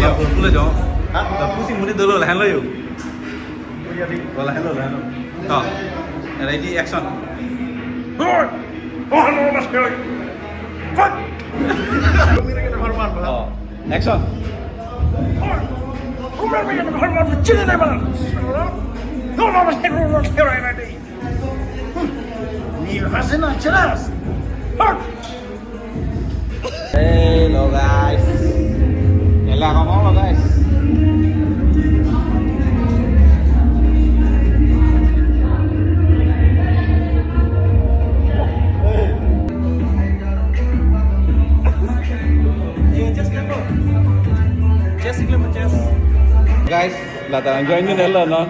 ya boleh jo dah pusing mudi dulu lah lo yuk boleh lo oh ready action oh action Hello guys, Ella ngomong lo guys. Guys, là tao join như thế là nó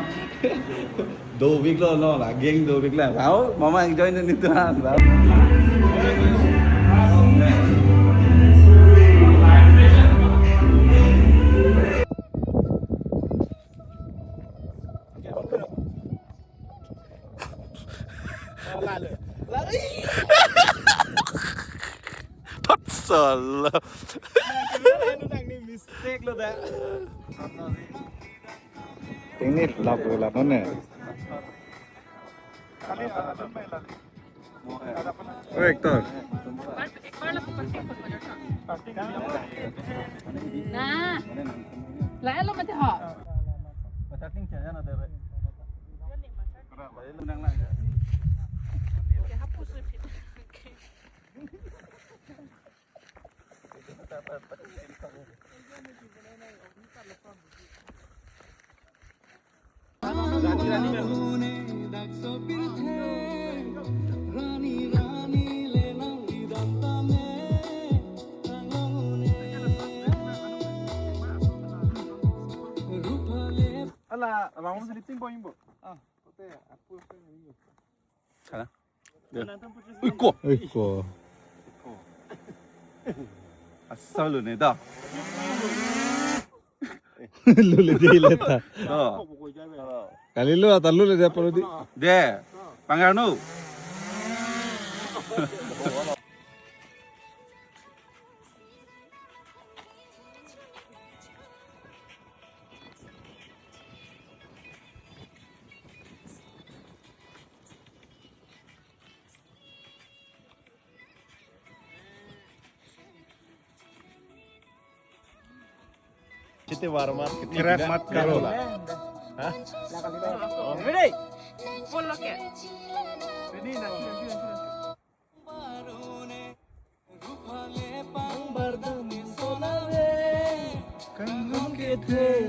đồ việc lo nó là geng đồ việc là báo mama join như thế nào báo thật sợ là mistake luôn đấy tiếng nít lọc rồi là nó nè Victor nah lại lo mà thì họ Ala, vamos a lip-sync boy imbo. Ah, oke, aku pengen imbo. Sana. Iko. Asal lu nih dah. Lu le dile ta. Dah. Kali lu atau lu le dia perlu di. Deh, panggil nu. Kita warmat kira mat karo lah. Hah? Ready? full lock it Ready nak Kanghon kita.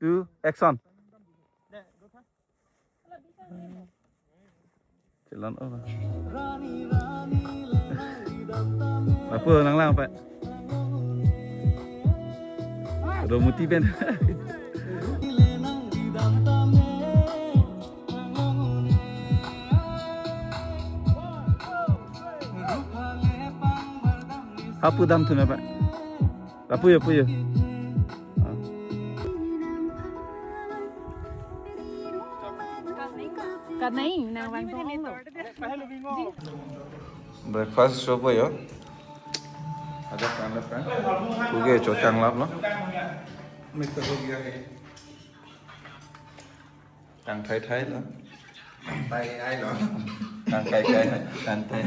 2 action. Jalan apa? Apa lang Pak? Ada muti ben. Apa dam tu Pak? Apa ya? cái này nàng vàng to Breakfast shop ya. Ada kan? Uge cocang lap lo. Mita ho gaya hai. Tang thai lo. Tai ai lo. Tang kai tang tai.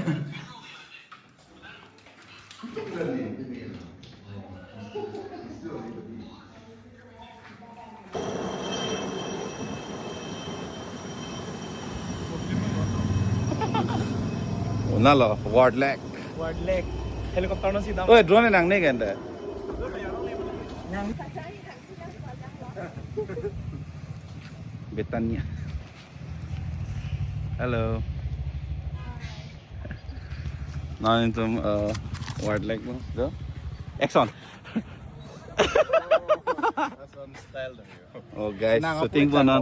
Una lo ward leg. Helikopter nasi dam. Oi drone nang ne kan dah. Betania. Hello. Now into wide leg mo. Go. Action. Oh guys, shooting po na.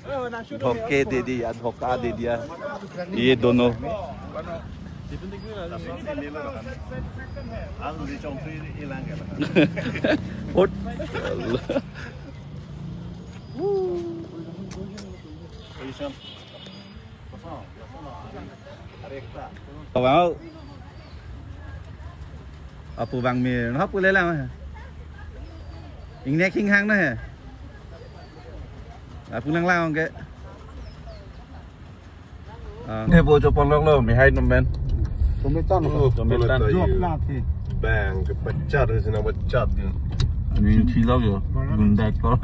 धोखे दे दिया धोखा दे दिया ये दोनों Wow. Apa bang mi nó hấp lên làm hả? Hình này khinh hăng đó hả? À pun lang lao cái. Nghe bộ cho con lo mi hai men. Tôi mới cho nó ruột là thì Bang cái pecat di sana pecat dia. Ini chilau yo. Gundak ko.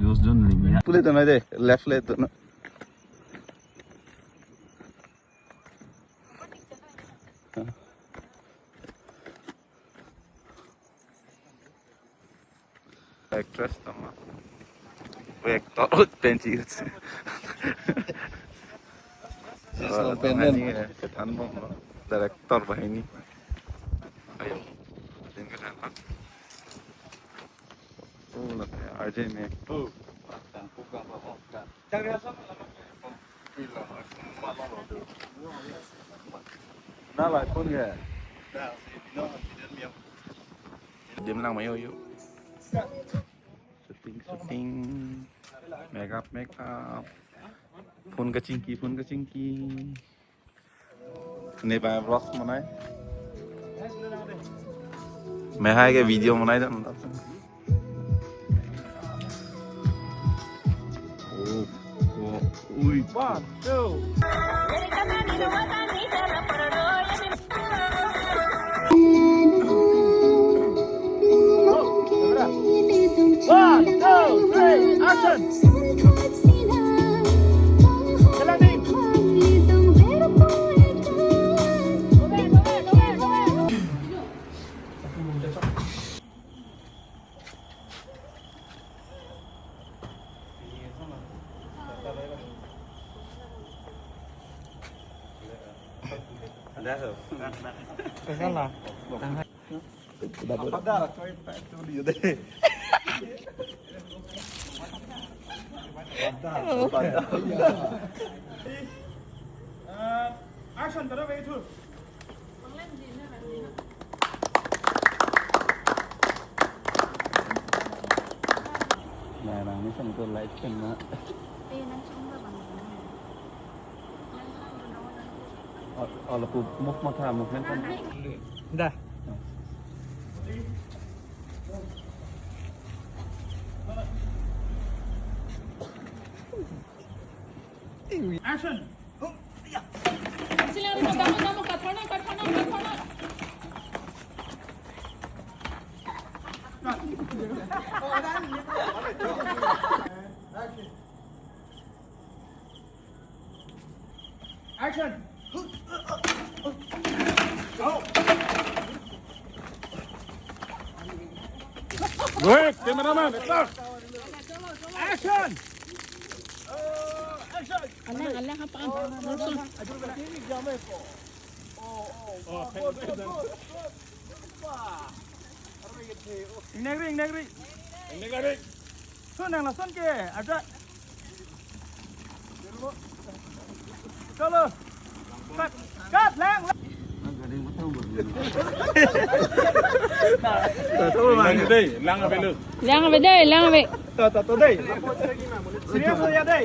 Dos jon limi. Pule to na de left le to na. Actress tama. Actor penci. Selalu penden. Setan bong director bah ini. Ayo. Tinggal kan. Oh, lah RJ में. Oh. Nah lah pun ya. Dia menang mayo yuk. Syuting. Make up. Phun cái chinky. Này bài vlog mà này. Mày hai cái video mà này đó. Ui. 1, 2. One, two, three, action! cái đó là Apa dah kau itu dia deh. Action terus itu. Này là mấy phần tôi lấy chân đó. Là phụ một thà một hết con. đây Action. Sila kamu kat mana. Action. Break, cameraman, start. Action. Allah apa? Negeri. Sun yang lasan ke, ada. Chalo. Cut, lang. Lang về đây. Tuh, đây. Serius ya, deh.